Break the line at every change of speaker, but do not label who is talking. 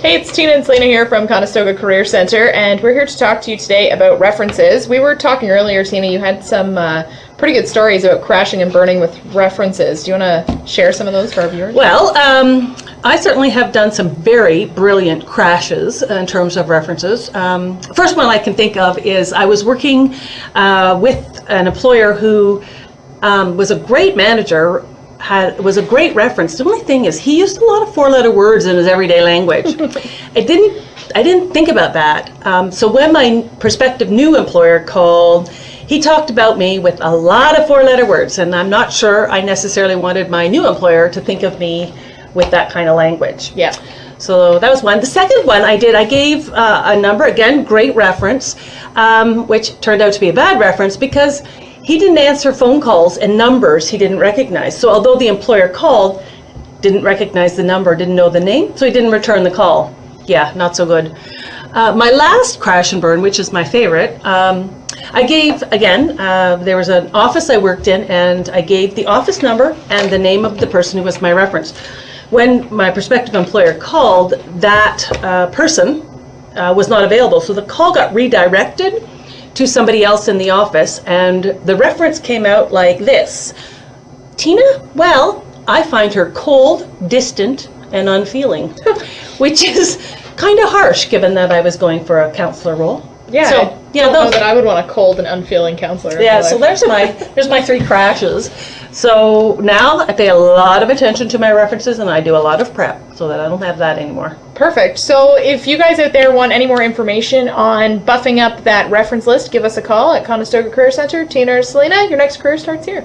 Hey, it's Tine and Selina here from Conestoga Career Centre, and we're here to talk to you today about references. We were talking earlier, Tina, you had some pretty good stories about crashing and burning with references. Do you want to share some of those for our viewers?
Well, I certainly have done some very brilliant crashes in terms of references. First one I can think of is I was working with an employer who was a great manager, was a great reference. The only thing is he used a lot of four-letter words in his everyday language. I didn't think about that. So when my prospective new employer called, he talked about me with a lot of four-letter words, and I'm not sure I necessarily wanted my new employer to think of me with that kind of language.
Yeah.
So that was one. The second one I gave a number, again, great reference, which turned out to be a bad reference because he didn't answer phone calls and numbers he didn't recognize. So although the employer called, didn't recognize the number, didn't know the name, so he didn't return the call. Yeah, not so good. My last crash and burn, which is my favorite, I gave, again, there was an office I worked in, and I gave the office number and the name of the person who was my reference. When my prospective employer called, that person was not available, so the call got redirected to somebody else in the office, and the reference came out like this. Tina, well, I find her cold, distant, and unfeeling, which is kind of harsh given that I was going for a counselor role.
Yeah,
so,
I don't know that I would want a cold and unfeeling counselor.
Yeah, so there's my three crashes. So now I pay a lot of attention to my references, and I do a lot of prep so that I don't have that anymore.
Perfect. So if you guys out there want any more information on buffing up that reference list, give us a call at Conestoga Career Centre. Tine or Selina, your next career starts here.